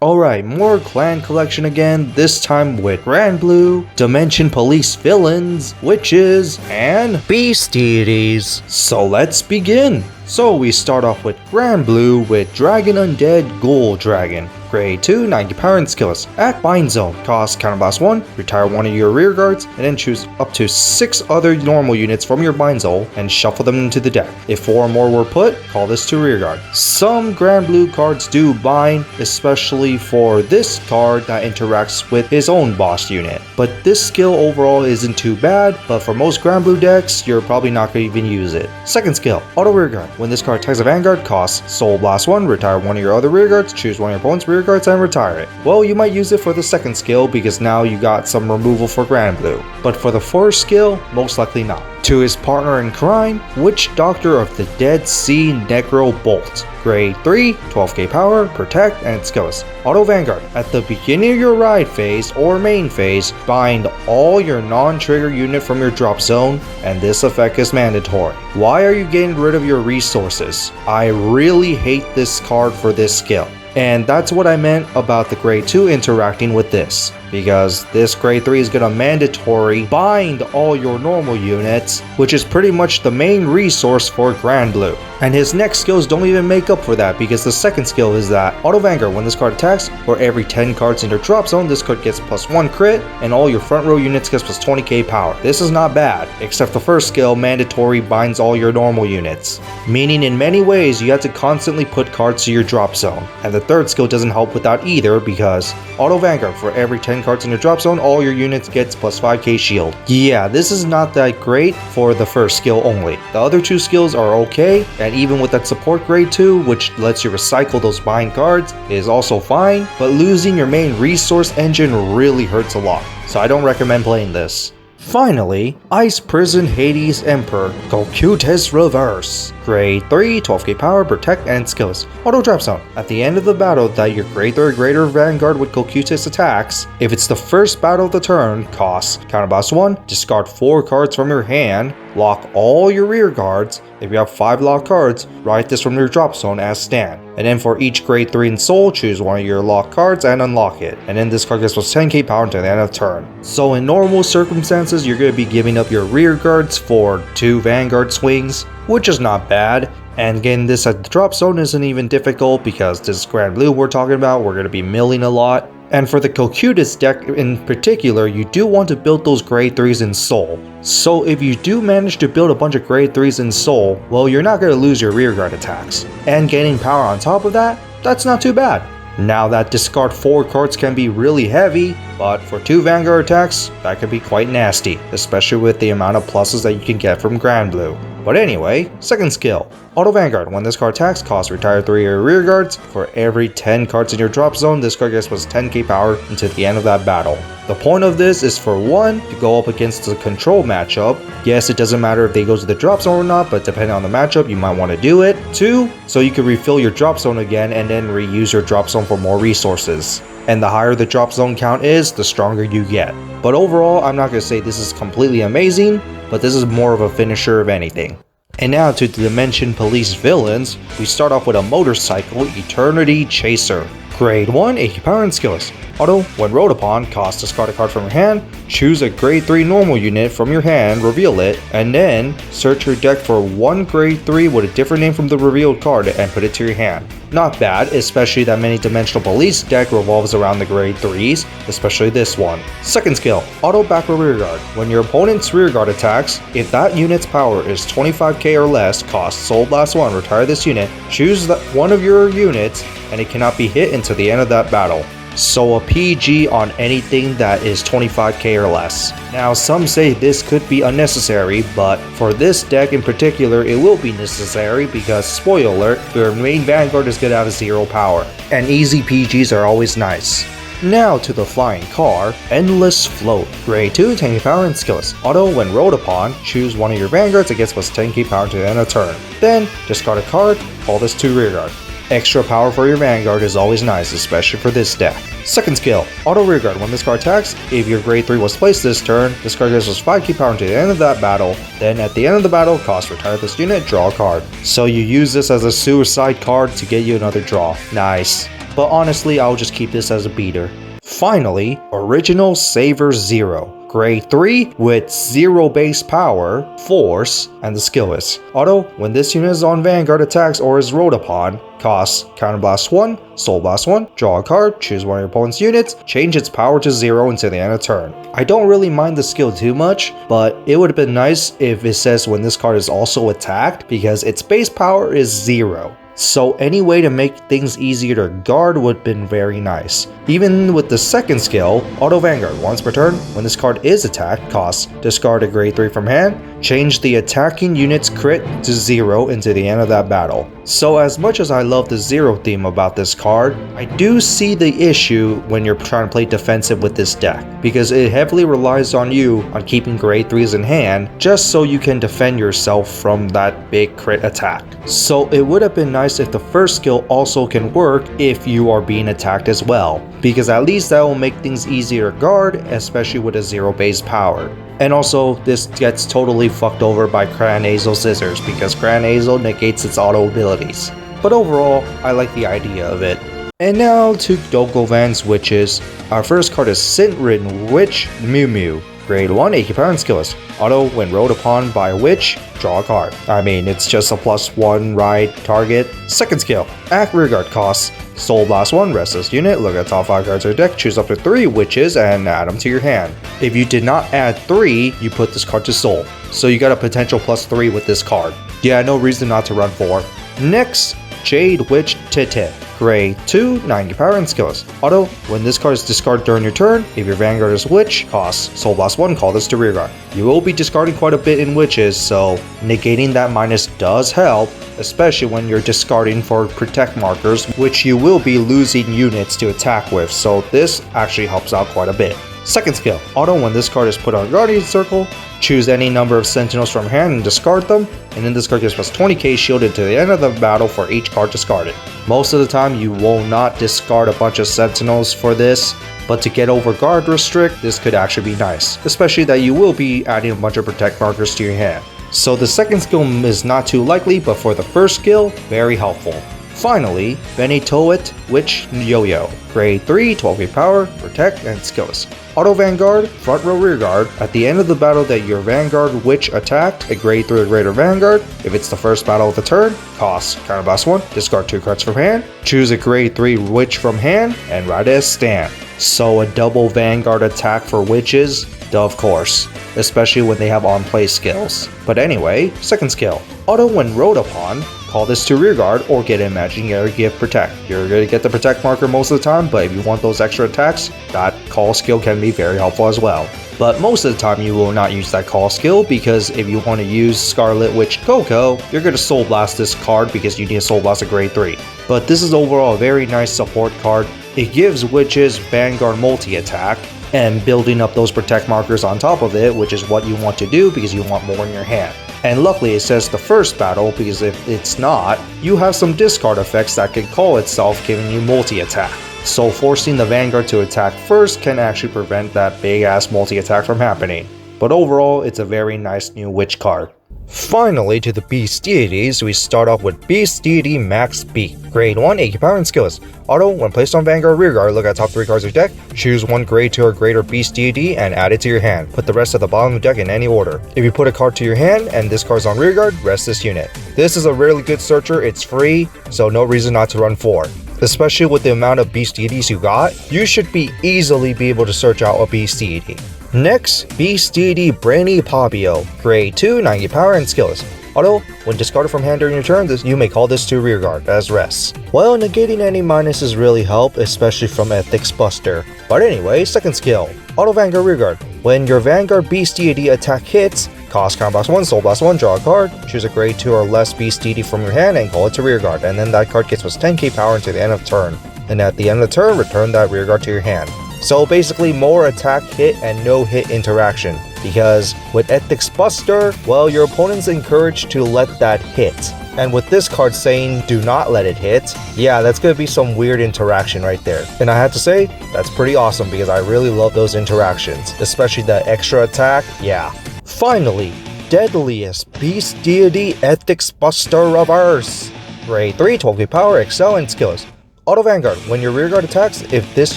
Alright, more clan collection again, this time with Grand Blue, Dimension Police villains, witches, and beast deities. So let's begin! So we start off with Grand Blue with Dragon Undead Ghoul Dragon. Grade 2, 90 power and skills. At Bind Zone, cost counterblast 1, retire one of your rear guards, and then choose up to 6 other normal units from your Bind Zone and shuffle them into the deck. If 4 or more were put, call this to rear guard. Some Grand Blue cards do bind, especially for this card that interacts with his own boss unit. But this skill overall isn't too bad, but for most Grand Blue decks, you're probably not going to even use it. Second skill, Auto Rear Guard. When this card attacks a Vanguard, costs Soul Blast 1, retire one of your other rear guards, choose one of your opponent's rear guards and retire it. Well, you might use it for the second skill because now you got some removal for Grand Blue. But for the first skill, most likely not. To his partner in crime, Witch Doctor of the Dead Sea Necro Bolt. Grade 3, 12k power, protect, and skills. Auto Vanguard. At the beginning of your ride phase or main phase, bind all your non-trigger unit from your drop zone, and this effect is mandatory. Why are you getting rid of your resources? I really hate this card for this skill. And that's what I meant about the grade 2 interacting with this, because this grade 3 is going to mandatory bind all your normal units, which is pretty much the main resource for Grand Blue. And his next skills don't even make up for that, because the second skill is that Auto Vanguard. When this card attacks, for every 10 cards in your drop zone, this card gets +1 crit, and all your front row units gets +20k power. This is not bad, except the first skill mandatory binds all your normal units, meaning in many ways you have to constantly put cards to your drop zone. And the third skill doesn't help with that either, because Auto Vanguard, for every 10 cards in your drop zone, all your units gets +5k shield. Yeah, this is not that great for the first skill only. The other two skills are okay, and even with that support grade 2, which lets you recycle those bind cards, is also fine, but losing your main resource engine really hurts a lot, so I don't recommend playing this. Finally, Ice Prison Hades Emperor Cocytus Reverse. Grade 3, 12k power, protect, and skills. Auto drop zone. At the end of the battle that your grade 3 or greater Vanguard with Cocytus attacks, if it's the first battle of the turn, costs counterblast 1, discard 4 cards from your hand, lock all your rear guards. If you have 5 locked cards, write this from your drop zone as stand. And then for each grade 3 in soul, choose one of your locked cards and unlock it. And then this card gets +10k power until the end of the turn. So in normal circumstances, you're going to be giving up your rear guards for 2 Vanguard swings, which is not bad. And getting this at the drop zone isn't even difficult, because this Grand Blue we're talking about, we're going to be milling a lot. And for the Cocytus deck in particular, you do want to build those grade 3s in soul. So if you do manage to build a bunch of grade 3s in soul, well, you're not going to lose your rear guard attacks. And gaining power on top of that, that's not too bad. Now that discard 4 cards can be really heavy, but for 2 Vanguard attacks, that could be quite nasty, especially with the amount of pluses that you can get from Grand Blue. But anyway, second skill, Auto Vanguard. When this card attacks, cost retire 3 of your rear guards. For every 10 cards in your drop zone, this card gets +10k power until the end of that battle. The point of this is for 1, to go up against the control matchup. Yes, it doesn't matter if they go to the drop zone or not, but depending on the matchup, you might want to do it. 2, so you can refill your drop zone again and then reuse your drop zone for more resources. And the higher the drop zone count is, the stronger you get. But overall, I'm not going to say this is completely amazing, but this is more of a finisher of anything. And now to the Dimension Police villains, we start off with a motorcycle, Eternity Chaser. Grade 1, 80 power and skills. Auto, when rolled upon, cost discard a card from your hand, choose a grade 3 normal unit from your hand, reveal it, and then search your deck for 1 grade 3 with a different name from the revealed card and put it to your hand. Not bad, especially that many Dimensional Police deck revolves around the grade 3s, especially this one. Second skill, Auto Backward Rear Guard. When your opponent's rear guard attacks, if that unit's power is 25k or less, cost Soul Blast 1, retire this unit, choose one of your units, and it cannot be hit until the end of that battle. So a PG on anything that is 25k or less. Now some say this could be unnecessary, but for this deck in particular it will be necessary, because spoiler alert, your main Vanguard is going to have 0 power, and easy PGs are always nice. Now to the flying car, Endless Float. Grade 2, 10k power and skills. Auto, when rolled upon, choose one of your Vanguards, it gets +10k power to the end of the turn. Then, discard a card, call this to rear guard. Extra power for your Vanguard is always nice, especially for this deck. Second skill, Auto Rear Guard. When this card attacks, if your grade 3 was placed this turn, this card gives us 5k power until the end of that battle. Then at the end of the battle, cost retire this unit, draw a card. So you use this as a suicide card to get you another draw. Nice. but honestly I'll just keep this as a beater. Finally, Original Saver 0. Grade 3 with 0 base power, force, and the skill is auto. When this unit is on Vanguard attacks or is rolled upon, costs Counterblast 1, Soul Blast 1, draw a card, choose one of your opponent's units, change its power to 0 until the end of turn. I don't really mind the skill too much, but it would have been nice if it says when this card is also attacked, because its base power is 0. So any way to make things easier to guard would have been very nice. Even with the second skill, Auto Vanguard, once per turn, when this card is attacked, costs discard a grade 3 from hand, change the attacking unit's crit to 0 into the end of that battle. So as much as I love the 0 theme about this card, I do see the issue when you're trying to play defensive with this deck, because it heavily relies on you on keeping grade 3s in hand just so you can defend yourself from that big crit attack. So it would have been nice if the first skill also can work if you are being attacked as well, because at least that will make things easier to guard, especially with a 0 base power. And also, this gets totally fucked over by Cranazel Scissors, because Cranazel negates its auto abilities. But overall, I like the idea of it. And now to Dokovan's Witches. Our first card is Scent-Ridden Witch Mew Mew. Grade 1 AP Power and Skill list. Auto, when rolled upon by a witch, draw a card. I mean, it's just a +1 ride target. Second skill, act rearguard costs. Soul Blast 1, restless unit, look at top 5 cards of your deck, choose up to 3 witches and add them to your hand. If you did not add 3, you put this card to soul. So you got a potential +3 with this card. Yeah, no reason not to run 4. Next, Jade Witch Tit. Grade 2, 90 power and skill list. Auto, when this card is discarded during your turn, if your Vanguard is Witch, costs Soul Blast 1, call this to rearguard. You will be discarding quite a bit in Witches, so negating that minus does help, especially when you're discarding for protect markers, which you will be losing units to attack with, so this actually helps out quite a bit. Second skill, auto, when this card is put on Guardian Circle, choose any number of Sentinels from hand and discard them, and then this card gets plus 20k shielded to the end of the battle for each card discarded. Most of the time you will not discard a bunch of Sentinels for this, but to get over guard restrict, this could actually be nice, especially that you will be adding a bunch of protect markers to your hand. So the second skill is not too likely, but for the first skill, very helpful. Finally, Benitoet Witch Yoyo. Grade 3, 12k power, protect, and skills. Auto Vanguard, front row rear guard. At the end of the battle that your Vanguard Witch attacked, a grade 3 or greater Vanguard, if it's the first battle of the turn, costs Counterblast 1, discard 2 cards from hand, choose a grade 3 Witch from hand, and ride it as stand. So a double Vanguard attack for Witches, of course, especially when they have on-play skills. But anyway, second skill. Auto, when rolled upon, call this to rearguard or get imaginary gift protect. You're going to get the protect marker most of the time, but if you want those extra attacks, that call skill can be very helpful as well. But most of the time you will not use that call skill, because if you want to use Scarlet Witch Coco, you're going to Soul Blast this card because you need a Soul Blast a grade 3. But this is overall a very nice support card. It gives Witches Vanguard Multi Attack, and building up those protect markers on top of it, which is what you want to do because you want more in your hand. And luckily it says the first battle, because if it's not, you have some discard effects that can call itself, giving you multi-attack. So forcing the Vanguard to attack first can actually prevent that big ass multi-attack from happening. But overall, it's a very nice new Witch card. Finally, to the Beast Deities, we start off with Beast Deity Max Beak. Grade 1, 80 power and skills. Auto, when placed on Vanguard rearguard, look at top 3 cards of your deck, choose one grade 2 or greater Beast Deity and add it to your hand. Put the rest at the bottom of the deck in any order. If you put a card to your hand and this card's on rearguard, rest this unit. This is a really good searcher, it's free, so no reason not to run 4. Especially with the amount of Beast Deities you got, you should easily be able to search out a Beast Deity. Next, Beast Deity Brainy Papio. Grade 2, 90 power and skills. Auto, when discarded from hand during your turn, you may call this to rearguard as rest. Well, negating any minuses really help, especially from Ethics Buster. But anyway, second skill, Auto Vanguard Rearguard. When your Vanguard Beast Deity attack hits, cost Counterblast 1, Soul Blast 1, draw a card, choose a grade 2 or less Beast Deity from your hand and call it to rearguard, and then that card gets plus 10k power until the end of turn. And at the end of the turn, return that rearguard to your hand. So basically more attack hit and no hit interaction, because with Ethics Buster, well, your opponent's encouraged to let that hit. And with this card saying do not let it hit, yeah, that's gonna be some weird interaction right there. And I have to say, that's pretty awesome because I really love those interactions, especially the extra attack, yeah. Finally, Deadliest Beast Deity Ethics Buster Reverse. Grade 3, 12k power, excel, and skills. Auto Vanguard, when your rearguard attacks, if this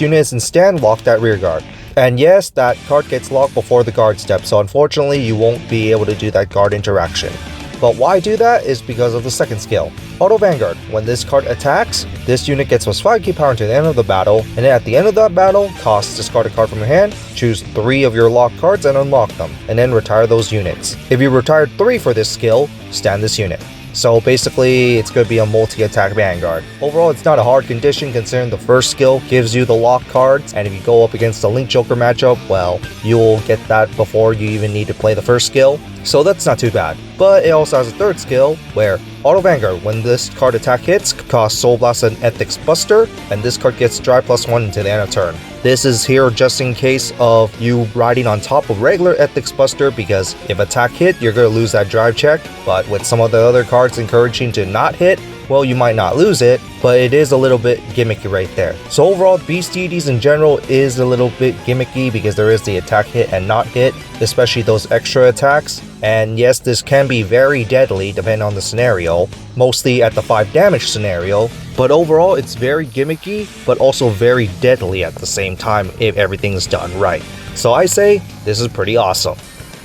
unit is in stand, lock that rearguard. And yes, that card gets locked before the guard step, so unfortunately you won't be able to do that guard interaction. But why do that is because of the second skill. Auto Vanguard, when this card attacks, this unit gets plus 5 key power until the end of the battle, and then at the end of that battle, discard a card from your hand, choose 3 of your locked cards and unlock them, and then retire those units. If you retired 3 for this skill, stand this unit. So basically, it's going to be a multi-attack Vanguard. Overall, it's not a hard condition considering the first skill gives you the lock cards, and if you go up against the Link Joker matchup, well, you'll get that before you even need to play the first skill, so that's not too bad. But it also has a third skill, where Auto Vanguard, when this card attack hits, costs Soul Blast and Ethics Buster, and this card gets Drive +1 until the end of turn. This is here just in case of you riding on top of regular Ethics Buster, because if attack hit, you're going to lose that drive check, but with some of the other cards encouraging to not hit, well, you might not lose it, but it is a little bit gimmicky right there. So overall, Beast Deities in general is a little bit gimmicky because there is the attack hit and not hit, especially those extra attacks. And yes, this can be very deadly depending on the scenario, mostly at the 5 damage scenario, but overall it's very gimmicky, but also very deadly at the same time if everything's done right. So I say, this is pretty awesome.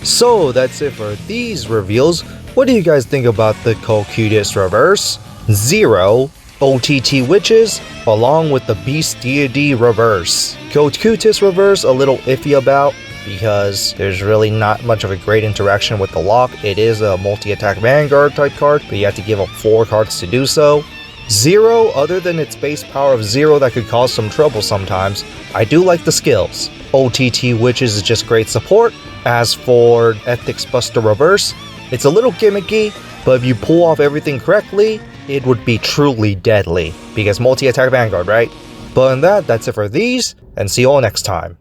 So that's it for these reveals. What do you guys think about the Cocytus reverse, Zero, OTT Witches, along with the Beast Deity reverse? Cocytus reverse a little iffy about, because there's really not much of a great interaction with the lock. It is a multi-attack Vanguard type card, but you have to give up 4 cards to do so. Zero, other than its base power of 0 that could cause some trouble sometimes, I do like the skills. OTT Witches is just great support. As for Ethics Buster reverse, it's a little gimmicky, but if you pull off everything correctly, it would be truly deadly, because multi-attack Vanguard, right? But in that's it for these, and see you all next time.